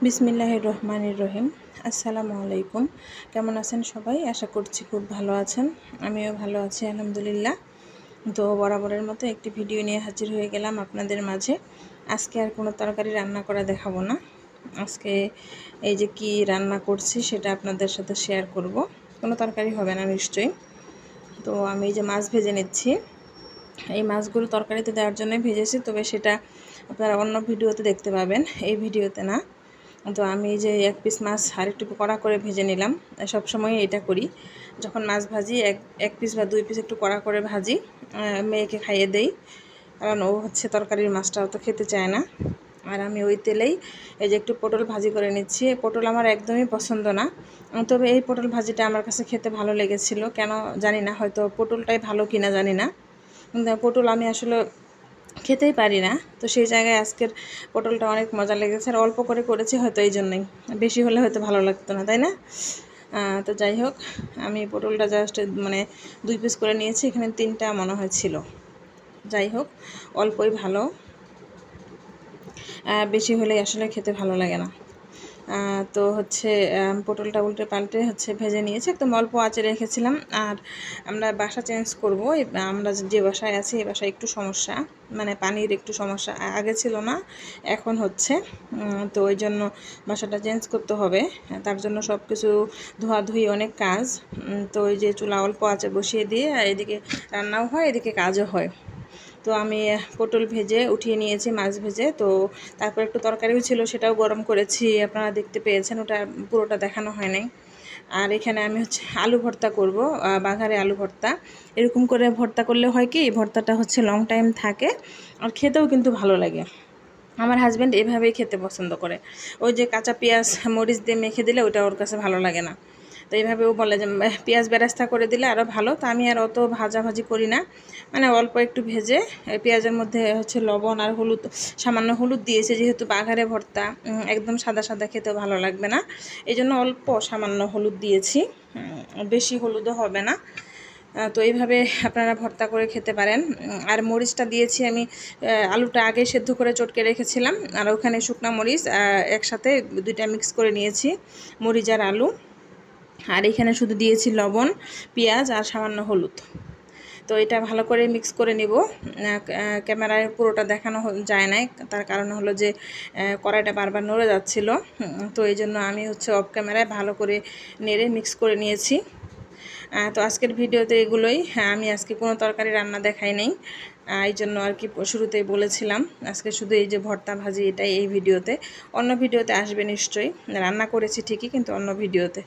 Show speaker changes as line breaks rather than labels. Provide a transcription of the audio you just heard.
বিসমিল্লাহির রহমানির রহিম। আসসালামু আলাইকুম। কেমন আছেন সবাই? আশা করছি খুব ভালো আছেন। আমিও ভালো আছি আলহামদুলিল্লাহ। তো বরাবরের মতো একটি ভিডিও নিয়ে হাজির হয়ে গেলাম আপনাদের মাঝে। আজকে আর কোনো তরকারি রান্না করা দেখাবো না। আজকে এই যে কি রান্না করছি সেটা আপনাদের সাথে শেয়ার করব। কোনো তরকারি হবে না নিশ্চয়ই। তো আমি এই যে মাছ ভেজে নিচ্ছি। এই মাছগুলো তরকারিতে দেওয়ার জন্য ভেজেছি, তবে সেটা আপনারা অন্য ভিডিওতে দেখতে পাবেন, এই ভিডিওতে না। তো আমি যে এক পিস মাছ আর একটু কড়া করে ভেজে নিলাম। সবসময় এটা করি, যখন মাছ ভাজি এক পিস বা দুই পিস একটু কড়া করে ভাজি, মেয়েকে খাইয়ে দেই, কারণ ও তরকারির মাছটা অত খেতে চায় না। আর আমি ওই তেলেই এই যে একটু পটল ভাজি করে নিচ্ছি। পটল আমার একদমই পছন্দ না, তবে এই পটল ভাজিটা আমার কাছে খেতে ভালো লেগেছিল। কেন জানি না, হয়তো পটলটাই ভালো কিনা জানি না, কিন্তু পটল আমি আসলে খেতেই পারি না। তো সেই জায়গায় আজকের পটলটা অনেক মজা লেগেছে, আর অল্প করে করেছি হয়তো এই জন্যই, বেশি হলে হয়তো ভালো লাগতো না, তাই না? তো যাই হোক, আমি পটলটা জাস্ট দুই পিস করে নিয়েছি, এখানে 3টা মনে হয় ছিল। যাই হোক, অল্পই ভালো, বেশি হলে আসলে খেতে ভালো লাগে না। তো পটলটা উল্টে পাল্টে ভেজে নিয়েছি, একদম অল্প আঁচে রেখেছিলাম। আর আমরা বাসা চেঞ্জ করব, আমরা যে বাসায় আছি এই বাসায় একটু সমস্যা, পানির একটু সমস্যা আগে ছিল না, এখন হচ্ছে। তো ওই জন্য বাসাটা চেঞ্জ করতে হবে, তার জন্য সব কিছু ধোয়াধুয়ি অনেক কাজ। তো ওই যে চুলা অল্প আঁচে বসিয়ে দিয়ে এদিকে রান্নাও হয়, এদিকে কাজও হয়। তো আমি পটল ভেজে উঠিয়ে নিয়েছি, মাছ ভেজে। তো তারপর একটু তরকারিও ছিল, সেটাও গরম করেছি, আপনারা দেখতে পেয়েছেন, ওটা পুরোটা দেখানো হয় নাই। আর এখানে আমি আলু ভর্তা করব, বাঘারে আলু ভর্তা। এরকম করে ভর্তা করলে হয় কি, ভর্তাটা লং টাইম থাকে, আর খেতেও কিন্তু ভালো লাগে। আমার হাজব্যান্ড এভাবেই খেতে পছন্দ করে। ওই যে কাঁচা পেঁয়াজ মরিচ দিয়ে মেখে দিলে ওটা ওর কাছে ভালো লাগে না। তো এইভাবেও বলে যে পেঁয়াজ বেরেস্তা করে দিলে আরও ভালো। তো আমি আর অত ভাজাভাজি করি না, অল্প একটু ভেজে পেঁয়াজের মধ্যে লবণ আর হলুদ, সামান্য হলুদ দিয়েছে, যেহেতু বাঘারে ভর্তা একদম সাদা সাদা খেতেও ভালো লাগবে না, এই জন্য অল্প সামান্য হলুদ দিয়েছি, বেশি হলুদও হবে না। তো এইভাবে আপনারা ভর্তা করে খেতে পারেন। আর মরিচটা দিয়েছি আমি, আলুটা আগে সেদ্ধ করে চটকে রেখেছিলাম, আর ওখানে শুকনা মরিচ একসাথে দুইটা মিক্স করে নিয়েছি, মরিচ আর আলু। আর এখানে শুধু দিয়েছি লবণ, পেঁয়াজ আর সামান্য হলুদ। তো এটা ভালো করে মিক্স করে নেব। ক্যামেরায় পুরোটা দেখানো যায় নাই, তার কারণ হলো যে কড়াইটা বারবার নড়ে যাচ্ছিল। তো এই জন্য আমি অফ ক্যামেরায় ভালো করে নেড়ে মিক্স করে নিয়েছি। তো আজকের ভিডিওতে এগুলোই। আমি আজকে কোনো তরকারি রান্না দেখাই নাই, এই জন্য আর কি শুরুতেই বলেছিলাম আজকে শুধু এই যে ভর্তা ভাজি, এটাই এই ভিডিওতে। অন্য ভিডিওতে আসবে নিশ্চয়ই, রান্না করেছি ঠিকই, কিন্তু অন্য ভিডিওতে।